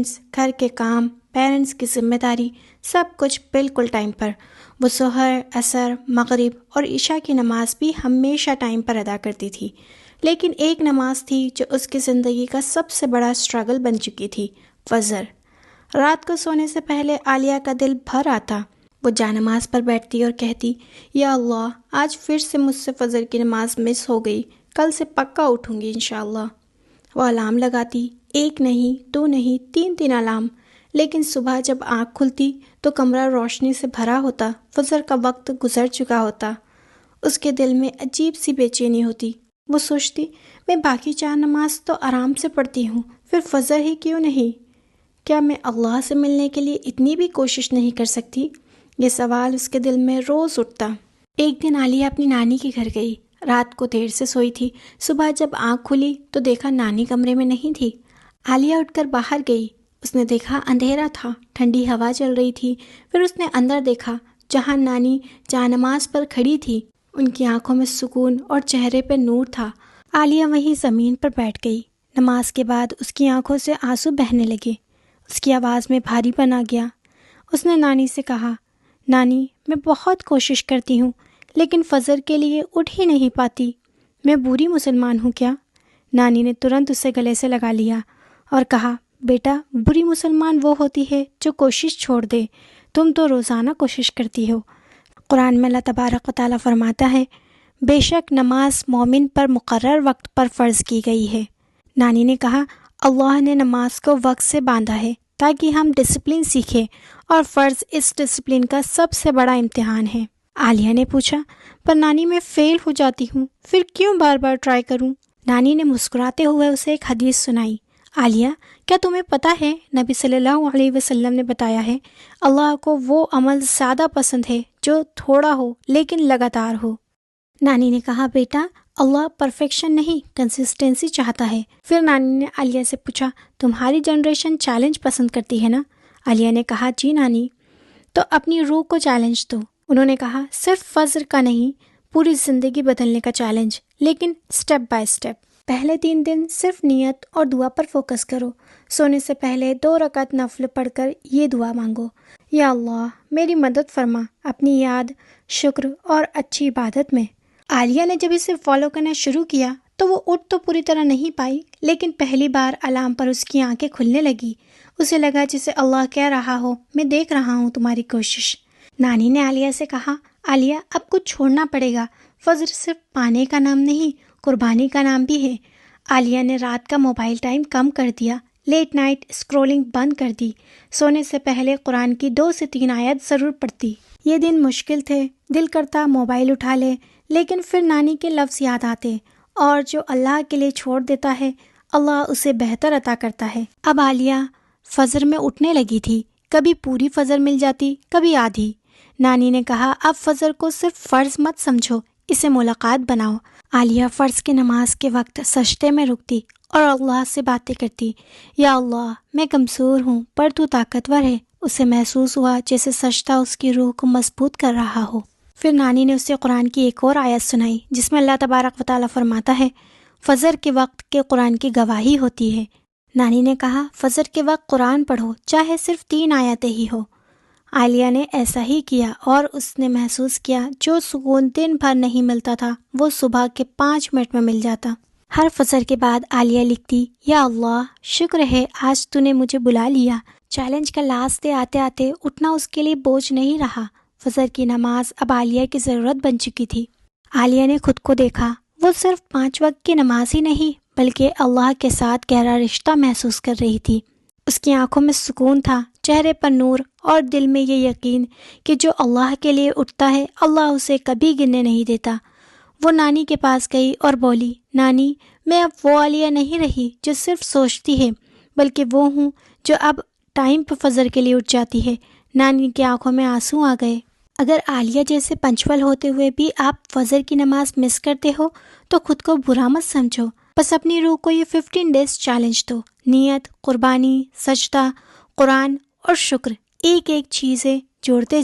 Arrangements, گھر کے کام، parents کی ذمہ داری، سب کچھ بالکل ٹائم پر۔ وہ ظہر، عصر، مغرب اور عشاء کی نماز بھی ہمیشہ ٹائم پر ادا کرتی تھی، لیکن ایک نماز تھی جو اس کی زندگی کا سب سے بڑا اسٹرگل بن چکی تھی، فجر۔ رات کو سونے سے پہلے عالیہ کا دل بھر آتا۔ وہ جانماز پر بیٹھتی اور کہتی، یا اللہ، آج پھر سے مجھ سے فجر کی نماز مس ہو گئی، کل سے پکا اٹھوں گی انشاءاللہ۔ وہ الارم لگاتی، 1 نہیں، 2 نہیں، 3 الارم، لیکن صبح جب آنکھ کھلتی تو کمرہ روشنی سے بھرا ہوتا، فجر کا وقت گزر چکا ہوتا۔ اس کے دل میں عجیب سی بے چینی ہوتی۔ وہ سوچتی، میں باقی 4 نماز تو آرام سے پڑھتی ہوں، پھر فجر ہی کیوں نہیں؟ کیا میں اللہ سے ملنے کے لیے اتنی بھی کوشش نہیں کر سکتی؟ یہ سوال اس کے دل میں روز اٹھتا۔ ایک دن عالیہ اپنی نانی کے گھر گئی۔ رات کو دیر سے سوئی تھی۔ صبح جب آنکھ کھلی تو دیکھا نانی کمرے میں نہیں تھی۔ عالیہ اٹھ کر باہر گئی۔ اس نے دیکھا اندھیرا تھا، ٹھنڈی ہوا چل رہی تھی۔ پھر اس نے اندر دیکھا جہاں نانی جانماز پر کھڑی تھی۔ ان کی آنکھوں میں سکون اور چہرے پہ نور تھا۔ عالیہ وہیں زمین پر بیٹھ گئی۔ نماز کے بعد اس کی آنکھوں سے آنسو بہنے لگے۔ اس کی آواز میں بھاری پن آ گیا۔ اس نے نانی سے کہا، نانی، میں بہت کوشش کرتی ہوں لیکن فجر کے لیے اٹھ ہی نہیں پاتی، میں بری مسلمان ہوں کیا؟ نانی نے ترنت اسے گلے سے لگا لیا اور کہا، بیٹا، بری مسلمان وہ ہوتی ہے جو کوشش چھوڑ دے، تم تو روزانہ کوشش کرتی ہو۔ قرآن میں اللہ تبارک و تعالیٰ فرماتا ہے، بے شک نماز مومن پر مقرر وقت پر فرض کی گئی ہے۔ نانی نے کہا، اللہ نے نماز کو وقت سے باندھا ہے تاکہ ہم ڈسپلن سیکھیں، اور فرض اس ڈسپلن کا سب سے بڑا امتحان ہے۔ عالیہ نے پوچھا، پر نانی میں فیل ہو جاتی ہوں، پھر کیوں بار بار ٹرائی کروں؟ نانی نے مسکراتے ہوئے اسے ایک حدیث سنائی، عالیہ، کیا تمہیں پتہ ہے نبی صلی اللہ علیہ وسلم نے بتایا ہے، اللہ کو وہ عمل زیادہ پسند ہے جو تھوڑا ہو لیکن لگاتار ہو۔ نانی نے کہا، بیٹا، اللہ پرفیکشن نہیں، کنسسٹنسی چاہتا ہے۔ پھر نانی نے عالیہ سے پوچھا، تمہاری جنریشن چیلنج پسند کرتی ہے نا؟ عالیہ نے کہا، جی نانی۔ تو اپنی روح کو چیلنج دو۔ انہوں نے کہا، صرف فجر کا نہیں، پوری زندگی بدلنے کا چیلنج، لیکن سٹیپ بائی سٹیپ۔ پہلے 3 دن صرف نیت اور دعا پر فوکس کرو۔ سونے سے پہلے 2 رکعت نفل پڑھ کر یہ دعا مانگو، یا اللہ، میری مدد فرما اپنی یاد، شکر اور اچھی عبادت میں۔ عالیہ نے جب اسے فالو کرنا شروع کیا تو وہ اٹھ تو پوری طرح نہیں پائی، لیکن پہلی بار الارم پر اس کی آنکھیں کھلنے لگی۔ اسے لگا جسے اللہ کہہ رہا ہو، میں دیکھ رہا ہوں تمہاری کوشش۔ نانی نے عالیہ سے کہا، عالیہ، اب کچھ چھوڑنا پڑے گا، فجر صرف پانے کا نام نہیں، قربانی کا نام بھی ہے۔ عالیہ نے رات کا موبائل ٹائم کم کر دیا، لیٹ نائٹ اسکرولنگ بند کر دی۔ سونے سے پہلے قرآن کی 2 سے 3 آیت ضرور پڑھتی۔ یہ دن مشکل تھے، دل کرتا موبائل اٹھا لے، لیکن پھر نانی کے لفظ یاد آتے، اور جو اللہ کے لیے چھوڑ دیتا ہے، اللہ اسے بہتر عطا کرتا ہے۔ اب عالیہ فجر میں اٹھنے لگی تھی، کبھی پوری فجر مل جاتی، کبھی آدھی۔ نانی نے کہا، اب فجر کو صرف فرض مت سمجھو، اسے ملاقات بناؤ۔ عالیہ فرض کی نماز کے وقت سجدے میں رکتی اور اللہ سے باتیں کرتی، یا اللہ، میں کمزور ہوں پر تو طاقتور ہے۔ اسے محسوس ہوا جیسے سجدہ اس کی روح کو مضبوط کر رہا ہو۔ پھر نانی نے اسے قرآن کی ایک اور آیت سنائی جس میں اللہ تبارک و تعالیٰ فرماتا ہے، فجر کے وقت کے قرآن کی گواہی ہوتی ہے۔ نانی نے کہا، فجر کے وقت قرآن پڑھو، چاہے صرف 3 آیتیں ہی ہو۔ عالیہ نے ایسا ہی کیا اور اس نے محسوس کیا جو سکون دن بھر نہیں ملتا تھا وہ صبح کے 5 منٹ میں مل جاتا۔ ہر فجر کے بعد عالیہ لکھتی، یا اللہ، شکر ہے آج تو نے مجھے بلا لیا۔ چیلنج کا لاسٹ ڈے آتے آتے اٹھنا اس کے لیے بوجھ نہیں رہا۔ فجر کی نماز اب عالیہ کی ضرورت بن چکی تھی۔ عالیہ نے خود کو دیکھا، وہ صرف 5 وقت کی نماز ہی نہیں بلکہ اللہ کے ساتھ گہرا رشتہ محسوس کر رہی تھی۔ اس کی آنکھوں میں سکون تھا، چہرے پر نور، اور دل میں یہ یقین کہ جو اللہ کے لیے اٹھتا ہے اللہ اسے کبھی گرنے نہیں دیتا۔ وہ نانی کے پاس گئی اور بولی، نانی، میں اب وہ عالیہ نہیں رہی جو صرف سوچتی ہے، بلکہ وہ ہوں جو اب ٹائم پہ فجر کے لیے اٹھ جاتی ہے۔ نانی کی آنکھوں میں آنسو آ گئے۔ اگر عالیہ جیسے پنچول ہوتے ہوئے بھی آپ فجر کی نماز مس کرتے ہو تو خود کو برا مت سمجھو، بس اپنی روح کو یہ 15 ڈیز چیلنج دو، نیت، قربانی، سجدہ، قرآن اور شکر، ایک ایک چیزیں جوڑتے